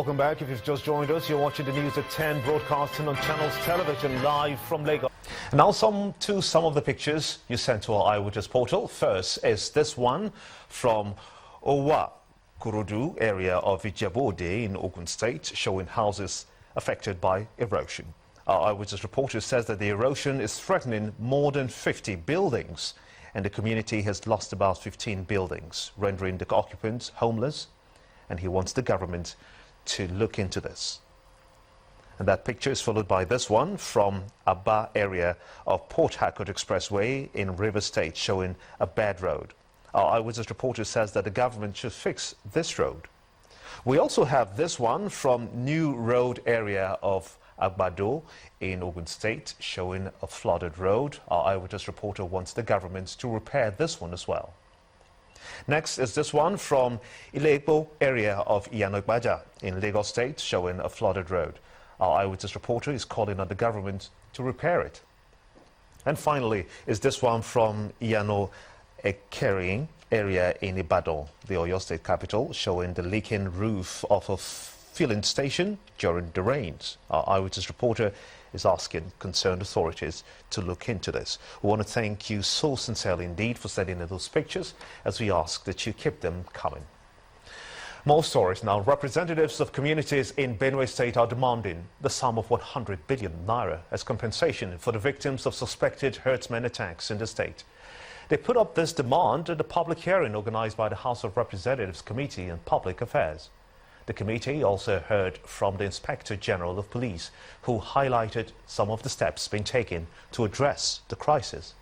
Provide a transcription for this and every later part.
Welcome back. If you've just joined us, you're watching the news at 10, broadcasting on Channels Television live from Lagos. And now some of the pictures you sent to our Eyewitness portal. First is this one from Owa Kurudu area of Ijebu-Ode in Ogun State, showing houses affected by erosion. Our Eyewitness reporter says that the erosion is threatening more than 50 buildings, and the community has lost about 15 buildings, rendering the occupants homeless, and he wants the government to look into this. And that picture is followed by this one from Aba area of Port Harcourt Expressway in River State, showing a bad road. Our Eyewitness reporter says that the government should fix this road. We also have this one from New Road area of Agbado in Ogun State, showing a flooded road. Our Eyewitness reporter wants the government to repair this one as well. Next is this one from Ilekpo area of Iyanogbaja in Lagos State, showing a flooded road. Our Eyewitness reporter is calling on the government to repair it. And finally is this one from Iyano Ekering area in Ibadan, the Oyo State capital, showing the leaking roof of a filling station during the rains. Our Eyewitness reporter is asking concerned authorities to look into this. We want to thank you so sincerely indeed for sending in those pictures, as we ask that you keep them coming. More stories now. Representatives of communities in Benue State are demanding the sum of 100 billion naira as compensation for the victims of suspected herdsmen attacks in the state. They put up this demand at a public hearing organized by the House of Representatives Committee on Public Affairs. The committee also heard from the Inspector General of Police, who highlighted some of the steps being taken to address the crisis.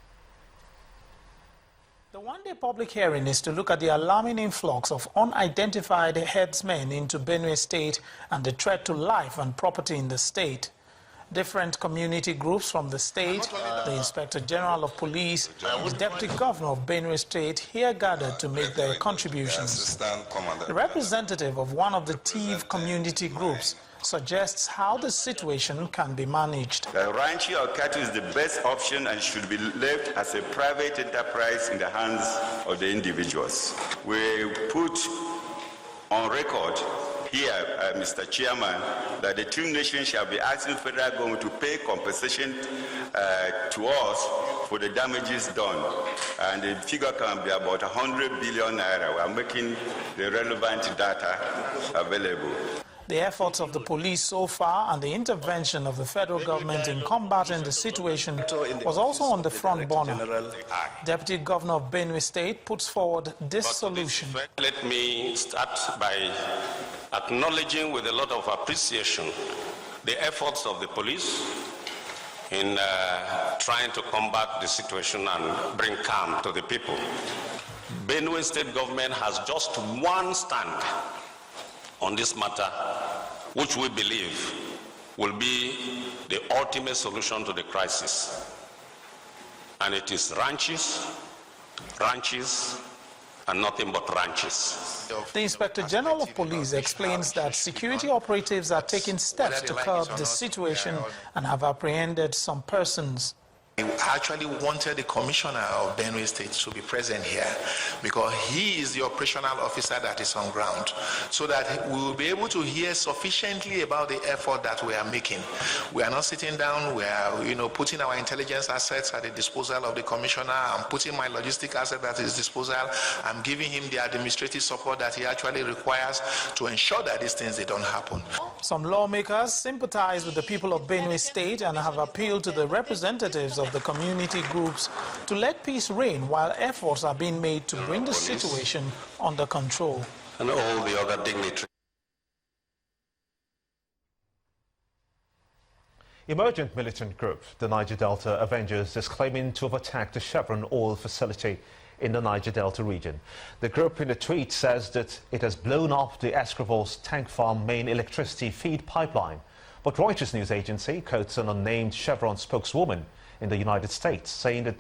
The one-day public hearing is to look at the alarming influx of unidentified herdsmen into Benue State and the threat to life and property in the state. Different community groups from the state, the Inspector General of Police, the Deputy Governor of Benue State here gathered to make their contributions. The representative of one of the thief community groups suggests how the situation can be managed. The ranching of cattle is the best option and should be left as a private enterprise in the hands of the individuals. We put on record here, Mr. Chairman, that the two nations shall be asking the federal government to pay compensation to us for the damages done. And the figure can be about 100 billion naira. We are making the relevant data available. The efforts of the police so far and the intervention of the federal government in combating the situation was also on the front burner. Deputy Governor of Benue State puts forward this solution. Let me start by acknowledging with a lot of appreciation the efforts of the police in trying to combat the situation and bring calm to the people. Benue State government has just one stand on this matter, which we believe will be the ultimate solution to the crisis. And it is ranches, and nothing but ranches. The Inspector General of Police explains that security operatives are taking steps to curb the situation and have apprehended some persons. We actually wanted the Commissioner of Benue State to be present here because he is the operational officer that is on ground, so that we will be able to hear sufficiently about the effort that we are making. We are not sitting down, we are putting our intelligence assets at the disposal of the Commissioner. I'm putting my logistic asset at his disposal. I'm giving him the administrative support that he actually requires to ensure that these things they don't happen. Some lawmakers sympathize with the people of Benue State and have appealed to the representatives of the community groups to let peace reign while efforts are being made to bring the situation under control. And all the other dignitaries. Emergent militant group, the Niger Delta Avengers, is claiming to have attacked the Chevron oil facility in the Niger Delta region. The group in a tweet says that it has blown up the Escrivos tank farm main electricity feed pipeline. But Reuters news agency quotes an unnamed Chevron spokeswoman in the United States, saying that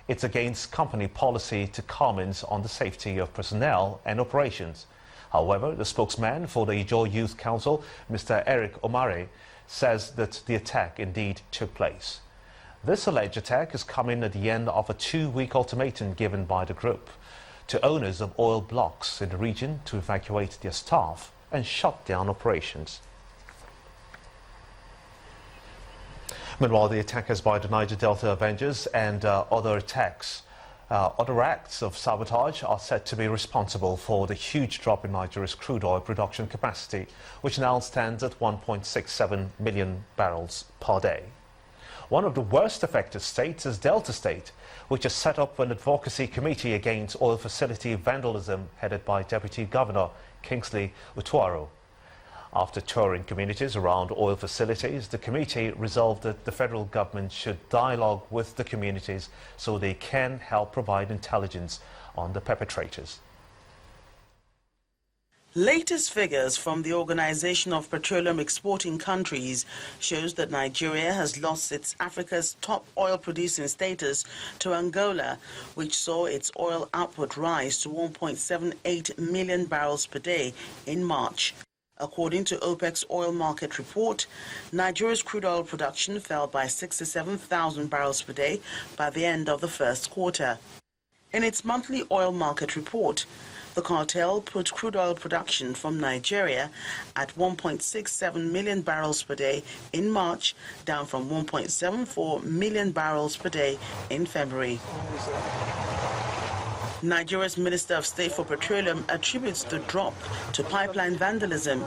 it's against company policy to comment on the safety of personnel and operations. However, the spokesman for the Ijaw Youth Council, Mr. Eric Omare, says that the attack indeed took place. This alleged attack is coming at the end of a 2-week ultimatum given by the group to owners of oil blocks in the region to evacuate their staff and shut down operations. Meanwhile, the attackers by the Niger Delta Avengers and other acts of sabotage are said to be responsible for the huge drop in Nigeria's crude oil production capacity, which now stands at 1.67 million barrels per day. One of the worst affected states is Delta State, which has set up an advocacy committee against oil facility vandalism headed by Deputy Governor Kingsley Utuaro. After touring communities around oil facilities, the committee resolved that the federal government should dialogue with the communities so they can help provide intelligence on the perpetrators. Latest figures from the Organization of Petroleum Exporting Countries shows that Nigeria has lost its Africa's top oil producing status to Angola, which saw its oil output rise to 1.78 million barrels per day in March. According to OPEC's oil market report, Nigeria's crude oil production fell by 67,000 barrels per day by the end of the first quarter. In its monthly oil market report, the cartel put crude oil production from Nigeria at 1.67 million barrels per day in March, down from 1.74 million barrels per day in February. Nigeria's Minister of State for Petroleum attributes the drop to pipeline vandalism.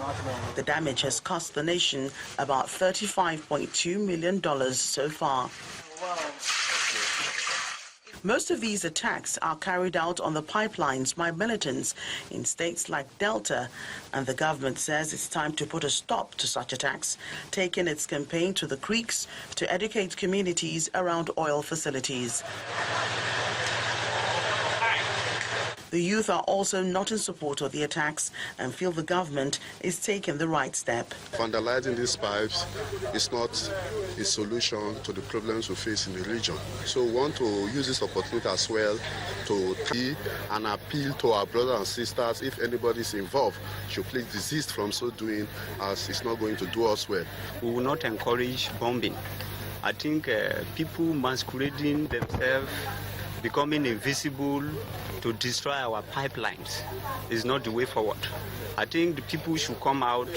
The damage has cost the nation about $35.2 million so far. Most of these attacks are carried out on the pipelines by militants in states like Delta, and the government says it's time to put a stop to such attacks, taking its campaign to the creeks to educate communities around oil facilities. The youth are also not in support of the attacks and feel the government is taking the right step. Vandalizing these pipes is not a solution to the problems we face in the region. So we want to use this opportunity as well to see and appeal to our brothers and sisters, if anybody is involved, should please desist from so doing, as it's not going to do us well. We will not encourage bombing. I think people masquerading themselves, becoming invisible to destroy our pipelines is not the way forward. I think the people should come out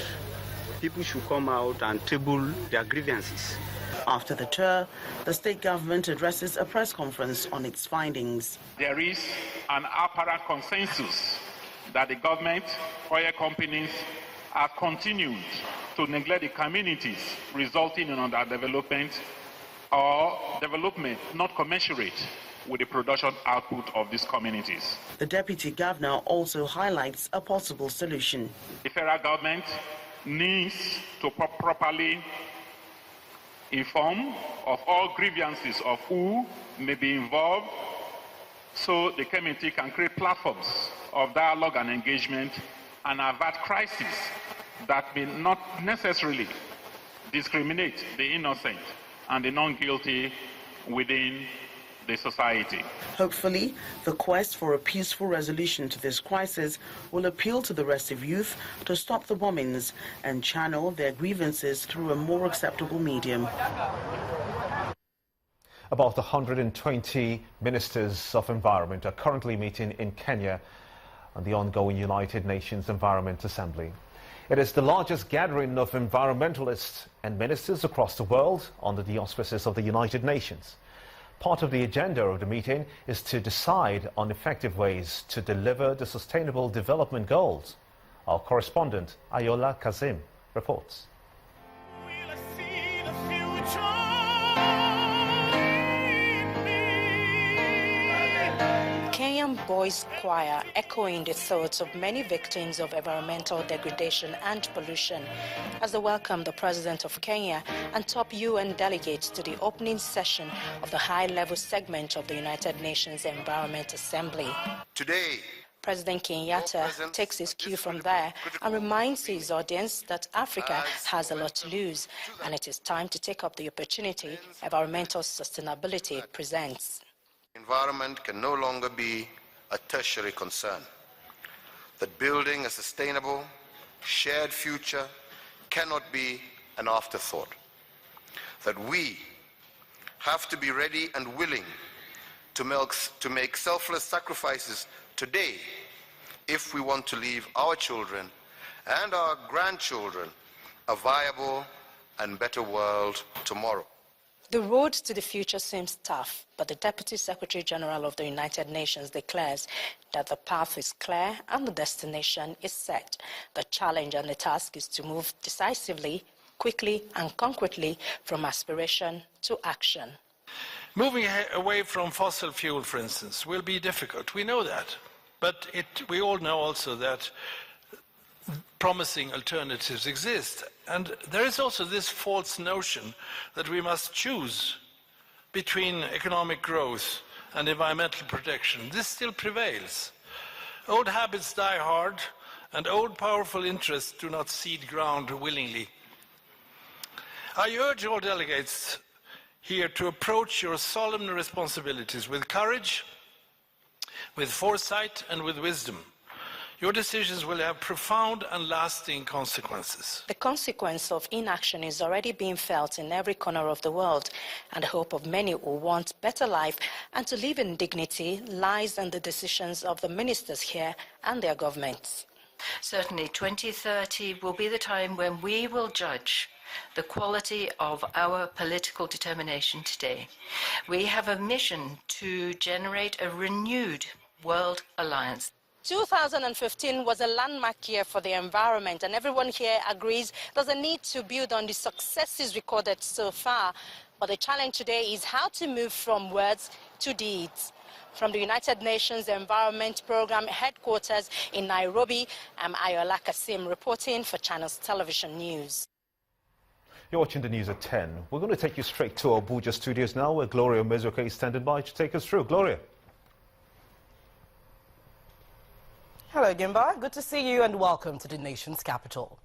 and table their grievances. After the tour, the state government addresses a press conference on its findings. There is an apparent consensus that the government, oil companies are continued to neglect the communities, resulting in underdevelopment or development not commensurate with the production output of these communities. The Deputy Governor also highlights a possible solution. The federal government needs to properly inform of all grievances of who may be involved, so the community can create platforms of dialogue and engagement and avert crises that may not necessarily discriminate the innocent and the non-guilty within the society. Hopefully, the quest for a peaceful resolution to this crisis will appeal to the restive youth to stop the bombings and channel their grievances through a more acceptable medium. About 120 ministers of environment are currently meeting in Kenya on the ongoing United Nations Environment Assembly. It is the largest gathering of environmentalists and ministers across the world under the auspices of the United Nations. Part of the agenda of the meeting is to decide on effective ways to deliver the Sustainable Development Goals. Our correspondent, Ayola Kazim, reports. Kenyan Boys Choir echoing the thoughts of many victims of environmental degradation and pollution as they welcome the President of Kenya and top UN delegates to the opening session of the high-level segment of the United Nations Environment Assembly. Today, President Kenyatta takes his cue from there and reminds his audience that Africa has a lot to lose, and it is time to take up the opportunity environmental sustainability presents. Environment can no longer be a tertiary concern. That building a sustainable, shared future cannot be an afterthought. That we have to be ready and willing to make selfless sacrifices today if we want to leave our children and our grandchildren a viable and better world tomorrow. The road to the future seems tough, but the Deputy Secretary General of the United Nations declares that the path is clear and the destination is set. The challenge and the task is to move decisively, quickly and concretely from aspiration to action. Moving away from fossil fuel, for instance, will be difficult. We know that. But we all know also that promising alternatives exist. And there is also this false notion that we must choose between economic growth and environmental protection. This still prevails. Old habits die hard, and old powerful interests do not cede ground willingly. I urge all delegates here to approach your solemn responsibilities with courage, with foresight, and with wisdom. Your decisions will have profound and lasting consequences. The consequence of inaction is already being felt in every corner of the world, and the hope of many who want better life and to live in dignity lies in the decisions of the ministers here and their governments. Certainly, 2030 will be the time when we will judge the quality of our political determination today. We have a mission to generate a renewed world alliance. 2015 was a landmark year for the environment, and everyone here agrees there's a need to build on the successes recorded so far. But the challenge today is how to move from words to deeds. From the United Nations Environment Programme headquarters in Nairobi, I'm Ayola Kasim reporting for Channels Television News. You're watching the news at 10. We're going to take you straight to our Abuja studios now, where Gloria Mezoke is standing by to take us through. Gloria. Hello, Gimba. Good to see you and welcome to the nation's capital.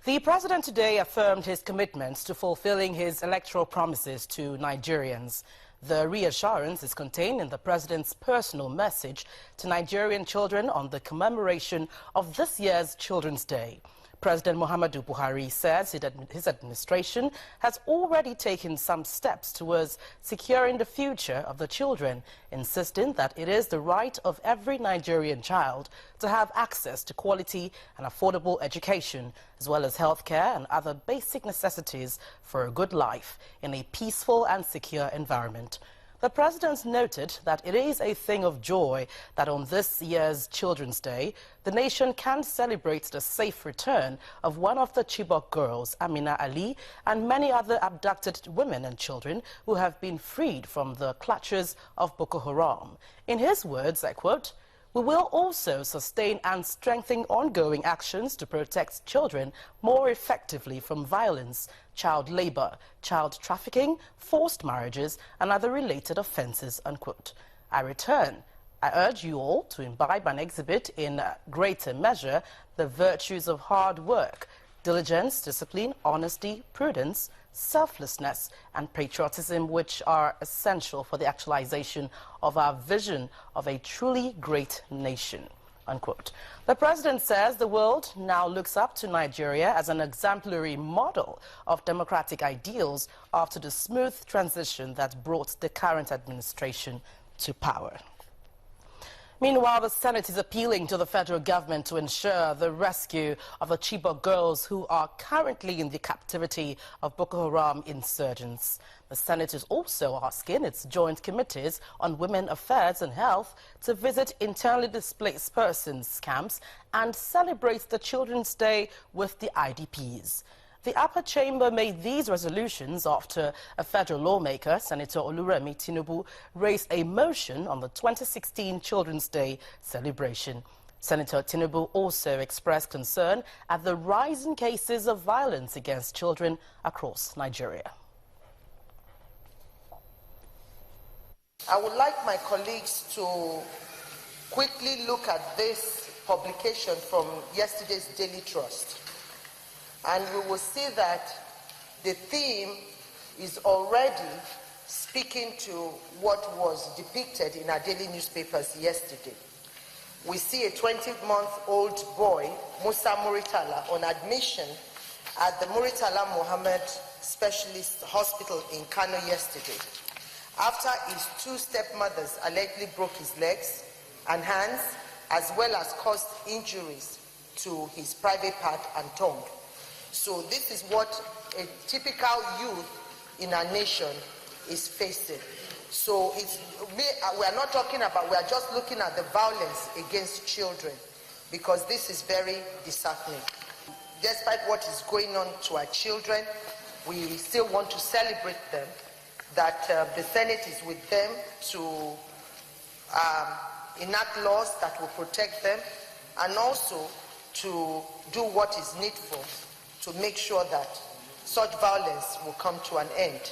The president today affirmed his commitments to fulfilling his electoral promises to Nigerians. The reassurance is contained in the president's personal message to Nigerian children on the commemoration of this year's Children's Day. President Muhammadu Buhari says his administration has already taken some steps towards securing the future of the children, insisting that it is the right of every Nigerian child to have access to quality and affordable education, as well as healthcare and other basic necessities for a good life in a peaceful and secure environment. The president noted that it is a thing of joy that on this year's Children's Day, the nation can celebrate the safe return of one of the Chibok girls, Amina Ali, and many other abducted women and children who have been freed from the clutches of Boko Haram. In his words, I quote, "We will also sustain and strengthen ongoing actions to protect children more effectively from violence, child labor, child trafficking, forced marriages, and other related offenses," unquote. I urge you all to imbibe and exhibit in greater measure the virtues of hard work, diligence, discipline, honesty, prudence, selflessness, and patriotism, which are essential for the actualization of our vision of a truly great nation, unquote. The president says the world now looks up to Nigeria as an exemplary model of democratic ideals after the smooth transition that brought the current administration to power. Meanwhile, the Senate is appealing to the federal government to ensure the rescue of the Chibok girls who are currently in the captivity of Boko Haram insurgents. The Senate is also asking its joint committees on women affairs and health to visit internally displaced persons camps and celebrate the Children's Day with the IDPs. The upper chamber made these resolutions after a federal lawmaker, Senator Oluremi Tinubu, raised a motion on the 2016 Children's Day celebration. Senator Tinubu also expressed concern at the rising cases of violence against children across Nigeria. I would like my colleagues to quickly look at this publication from yesterday's Daily Trust. And we will see that the theme is already speaking to what was depicted in our daily newspapers yesterday. We see a 20-month-old boy, Musa Muritala, on admission at the Muritala Mohammed Specialist Hospital in Kano yesterday, after his two stepmothers allegedly broke his legs and hands, as well as caused injuries to his private part and tongue. So this is what a typical youth in our nation is facing. So we are not talking about, we are just looking at the violence against children, because this is very disheartening. Despite what is going on to our children, we still want to celebrate them, that the Senate is with them to enact laws that will protect them, and also to do what is needful to make sure that such violence will come to an end.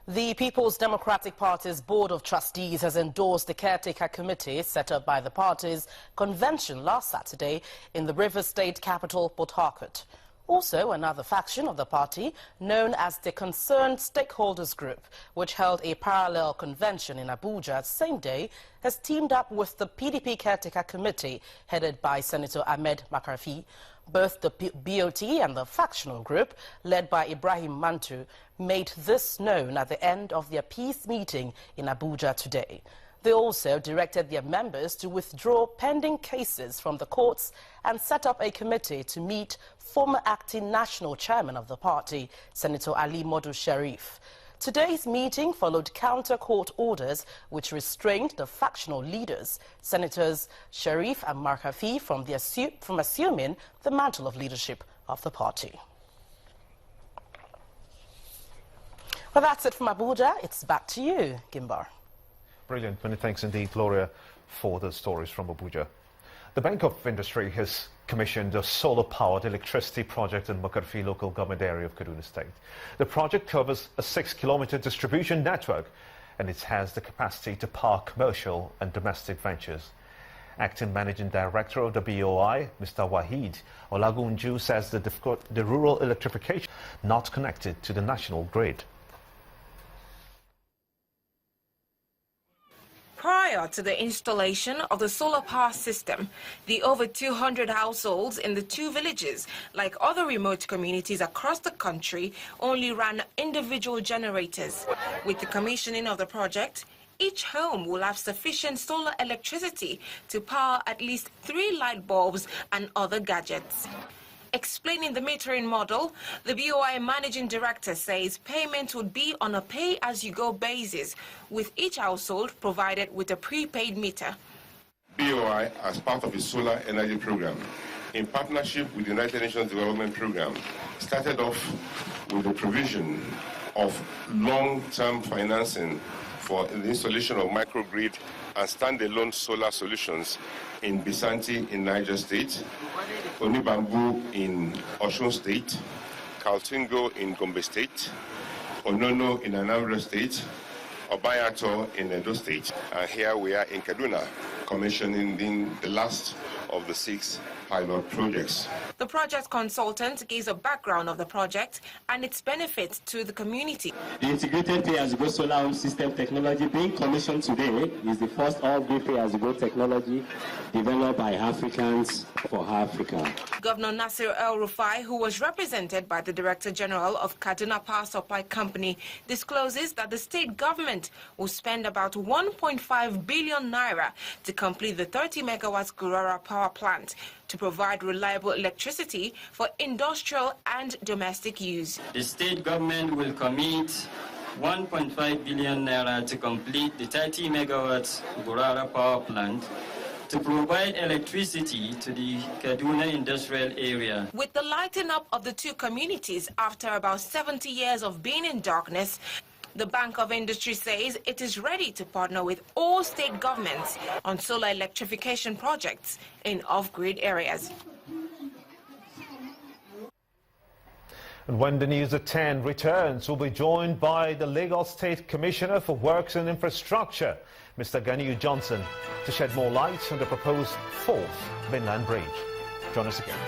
The People's Democratic Party's Board of Trustees has endorsed the caretaker committee set up by the party's convention last Saturday in the Rivers State capital, Port Harcourt. Also, another faction of the party, known as the Concerned Stakeholders Group, which held a parallel convention in Abuja the same day, has teamed up with the PDP Caretaker Committee, headed by Senator Ahmed Makarfi. Both the BOT and the factional group, led by Ibrahim Mantu, made this known at the end of their peace meeting in Abuja today. They also directed their members to withdraw pending cases from the courts and set up a committee to meet former acting national chairman of the party, Senator Ali Modu Sharif. Today's meeting followed counter-court orders which restrained the factional leaders, Senators Sharif and Markafi, from assuming the mantle of leadership of the party. Well, that's it from Abuja. It's back to you, Gimbar. Brilliant. Many thanks indeed, Gloria, for the stories from Abuja. The Bank of Industry has commissioned a solar-powered electricity project in Makarfi local government area of Kaduna State. The project covers a 6-kilometer distribution network, and it has the capacity to power commercial and domestic ventures. Acting Managing Director of the BOI, Mr. Wahid Olagunju, says the rural electrification not connected to the national grid. Prior to the installation of the solar power system, the over 200 households in the two villages, like other remote communities across the country, only ran individual generators. With the commissioning of the project, each home will have sufficient solar electricity to power at least 3 light bulbs and other gadgets. Explaining the metering model, the BOI Managing Director says payment would be on a pay-as-you-go basis, with each household provided with a prepaid meter. BOI, as part of its solar energy program, in partnership with the United Nations Development Program, started off with the provision of long-term financing for the installation of microgrid and standalone solar solutions in Bisanti in Niger State, Onibambu in Osun State, Kaltingo in Gombe State, Onono in Anambra State, Obayato in Edo State. And here we are in Kaduna, commissioning the last of the 6 pilot projects. The project consultant gives a background of the project and its benefits to the community. The integrated pay-as-you-go solar home system technology being commissioned today is the first all-grid pay-as-you-go technology developed by Africans for Africa. Governor Nasir El-Rufai, who was represented by the Director General of Kaduna Power Supply Company, discloses that the state government will spend about 1.5 billion naira to complete the 30 megawatts Gurara power plant to provide reliable electricity for industrial and domestic use. The state government will commit 1.5 billion naira to complete the 30 megawatts Gurara power plant to provide electricity to the Kaduna industrial area. With the lighting up of the two communities after about 70 years of being in darkness, the Bank of Industry says it is ready to partner with all state governments on solar electrification projects in off-grid areas. And when the news at 10 returns, we'll be joined by the Lagos State Commissioner for Works and Infrastructure, Mr. Ganiyu Johnson, to shed more light on the proposed 4th mainland bridge. Join us again.